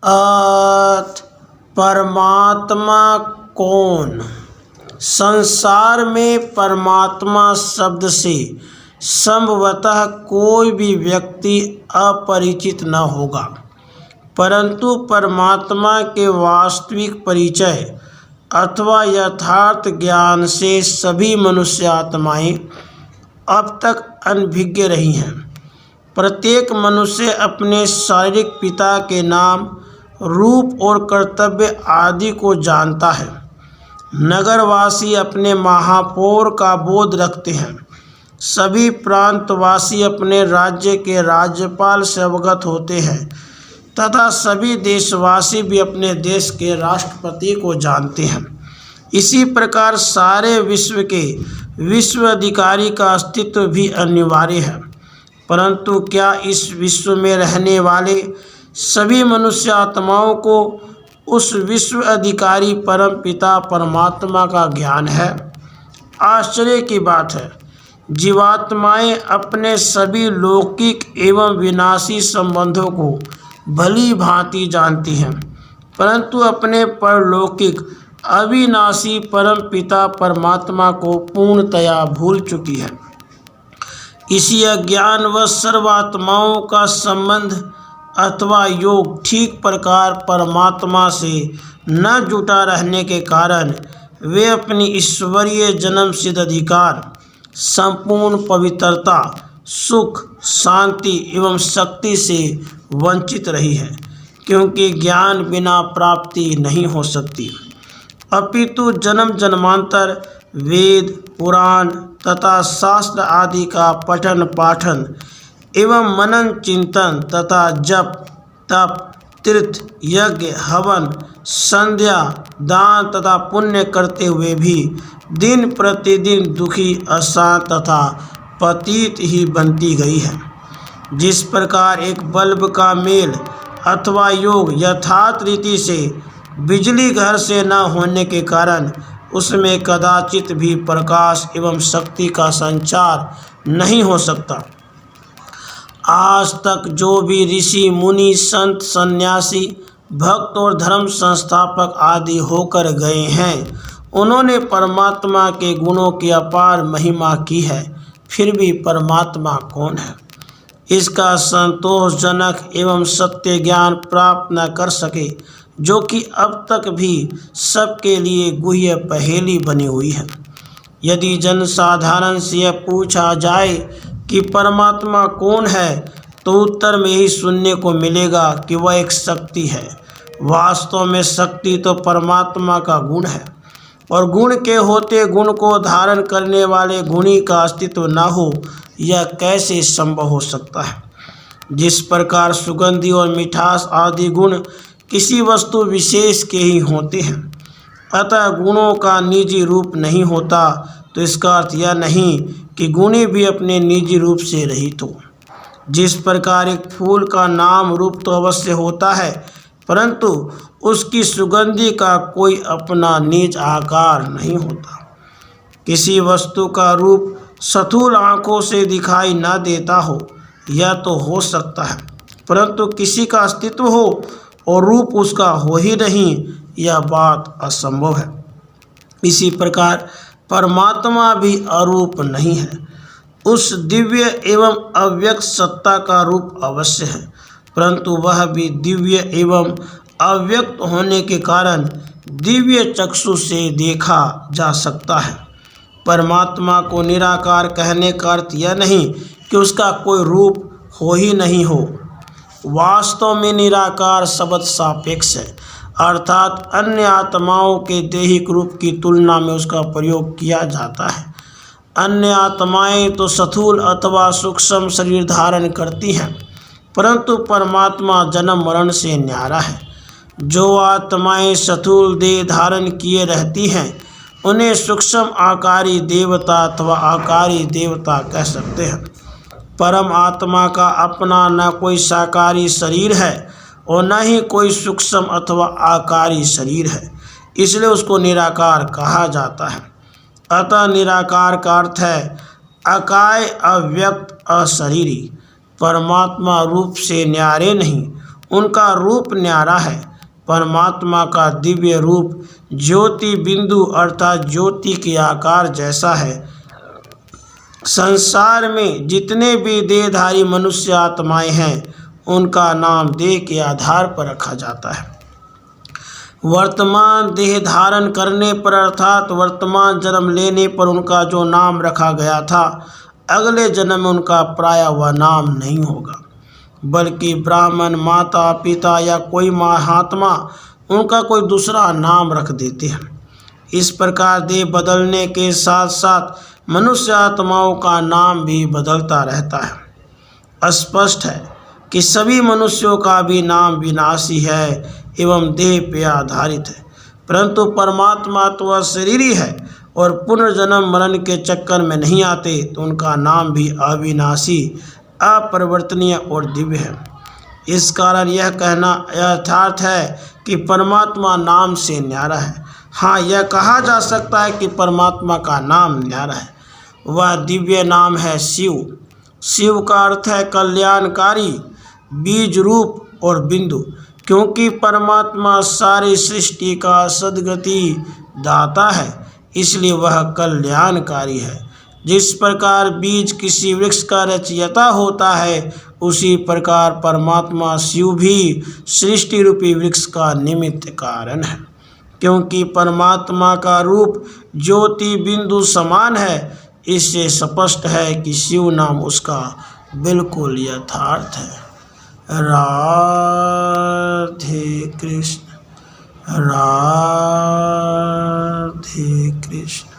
अर्थ परमात्मा कौन। संसार में परमात्मा शब्द से संभवतः कोई भी व्यक्ति अपरिचित न होगा, परंतु परमात्मा के वास्तविक परिचय अथवा यथार्थ ज्ञान से सभी मनुष्य आत्माएं अब तक अनभिज्ञ रही हैं। प्रत्येक मनुष्य अपने शारीरिक पिता के नाम, रूप और कर्तव्य आदि को जानता है। नगरवासी अपने महापौर का बोध रखते हैं। सभी प्रांतवासी अपने राज्य के राज्यपाल से अवगत होते हैं तथा सभी देशवासी भी अपने देश के राष्ट्रपति को जानते हैं। इसी प्रकार सारे विश्व के विश्व अधिकारी का अस्तित्व भी अनिवार्य है, परंतु क्या इस विश्व में रहने वाले सभी मनुष्य आत्माओं को उस विश्व अधिकारी परम पिता परमात्मा का ज्ञान है? आश्चर्य की बात है, जीवात्माएं अपने सभी लौकिक एवं विनाशी संबंधों को भली भांति जानती हैं, परंतु अपने परलौकिक अविनाशी परम पिता परमात्मा को पूर्णतया भूल चुकी है। इसी अज्ञान व सर्वात्माओं का संबंध अथवा योग ठीक प्रकार परमात्मा से न जुटा रहने के कारण वे अपनी ईश्वरीय जन्म सिद्ध अधिकार, संपूर्ण पवित्रता, सुख, शांति एवं शक्ति से वंचित रही है, क्योंकि ज्ञान बिना प्राप्ति नहीं हो सकती, अपितु जन्म जन्मांतर वेद, पुराण तथा शास्त्र आदि का पठन पाठन एवं मनन चिंतन तथा जप तप, तीर्थ, यज्ञ, हवन, संध्या, दान तथा पुण्य करते हुए भी दिन प्रतिदिन दुखी, अशांत तथा पतित ही बनती गई है। जिस प्रकार एक बल्ब का मेल अथवा योग यथार्थ रीति से बिजली घर से न होने के कारण उसमें कदाचित भी प्रकाश एवं शक्ति का संचार नहीं हो सकता, आज तक जो भी ऋषि मुनि संत सन्यासी भक्त और धर्म संस्थापक आदि होकर गए हैं, उन्होंने परमात्मा के गुणों की अपार महिमा की है, फिर भी परमात्मा कौन है, इसका संतोषजनक एवं सत्य ज्ञान प्राप्त न कर सके, जो कि अब तक भी सबके लिए गुह्य पहेली बनी हुई है। यदि जनसाधारण से यह पूछा जाए कि परमात्मा कौन है, तो उत्तर में ही सुनने को मिलेगा कि वह एक शक्ति है। वास्तव में शक्ति तो परमात्मा का गुण है, और गुण के होते गुण को धारण करने वाले गुणी का अस्तित्व न हो, यह कैसे संभव हो सकता है। जिस प्रकार सुगंधि और मिठास आदि गुण किसी वस्तु विशेष के ही होते हैं, अतः गुणों का निजी रूप नहीं होता, तो इसका अर्थ यह नहीं कि गुणी भी अपने निजी रूप से रहित हो। जिस प्रकार एक फूल का नाम रूप तो अवश्य होता है, परंतु उसकी सुगंधि का कोई अपना निज आकार नहीं होता। किसी वस्तु का रूप स्थूल आँखों से दिखाई न देता हो, यह तो हो सकता है, परंतु किसी का अस्तित्व हो और रूप उसका हो ही नहीं, यह बात असंभव है। इसी प्रकार परमात्मा भी अरूप नहीं है। उस दिव्य एवं अव्यक्त सत्ता का रूप अवश्य है, परंतु वह भी दिव्य एवं अव्यक्त होने के कारण दिव्य चक्षु से देखा जा सकता है। परमात्मा को निराकार कहने का अर्थ यह नहीं कि उसका कोई रूप हो ही नहीं हो। वास्तव में निराकार शब्द सापेक्ष है, अर्थात अन्य आत्माओं के दैहिक रूप की तुलना में उसका प्रयोग किया जाता है। अन्य आत्माएं तो स्थूल अथवा सूक्ष्म शरीर धारण करती हैं, परंतु परमात्मा जन्म मरण से न्यारा है। जो आत्माएं स्थूल देह धारण किए रहती हैं, उन्हें सूक्ष्म आकारी देवता अथवा आकारी देवता कह सकते हैं। परम आत्मा का अपना न कोई साकारी शरीर है और न ही कोई सूक्ष्म अथवा आकारी शरीर है, इसलिए उसको निराकार कहा जाता है। अतः निराकार का अर्थ है अकाय, अव्यक्त, अशरीरी। परमात्मा रूप से न्यारे नहीं, उनका रूप न्यारा है। परमात्मा का दिव्य रूप ज्योति बिंदु अर्थात ज्योति के आकार जैसा है। संसार में जितने भी देहधारी मनुष्य आत्माएं हैं, उनका नाम देह के आधार पर रखा जाता है। वर्तमान देह धारण करने पर अर्थात वर्तमान जन्म लेने पर उनका जो नाम रखा गया था, अगले जन्म में उनका प्रायः वह नाम नहीं होगा, बल्कि ब्राह्मण, माता पिता या कोई महात्मा उनका कोई दूसरा नाम रख देते हैं। इस प्रकार देह बदलने के साथ साथ मनुष्य आत्माओं का नाम भी बदलता रहता है। स्पष्ट है कि सभी मनुष्यों का भी नाम विनाशी है एवं देह पे आधारित है, परंतु परमात्मा तो वह शरीरी है और पुनर्जन्म मरण के चक्कर में नहीं आते, तो उनका नाम भी अविनाशी, अपरिवर्तनीय और दिव्य है। इस कारण यह कहना यथार्थ है कि परमात्मा नाम से न्यारा है। हाँ, यह कहा जा सकता है कि परमात्मा का नाम न्यारा है। वह दिव्य नाम है शिव। शिव का अर्थ है कल्याणकारी, बीज रूप और बिंदु, क्योंकि परमात्मा सारी सृष्टि का सद्गति दाता है, इसलिए वह कल्याणकारी है। जिस प्रकार बीज किसी वृक्ष का रचयिता होता है, उसी प्रकार परमात्मा शिव भी सृष्टि रूपी वृक्ष का निमित्त कारण है। क्योंकि परमात्मा का रूप ज्योति बिंदु समान है, इससे स्पष्ट है कि शिव नाम उसका बिल्कुल यथार्थ है। राधे कृष्ण, राधे कृष्ण।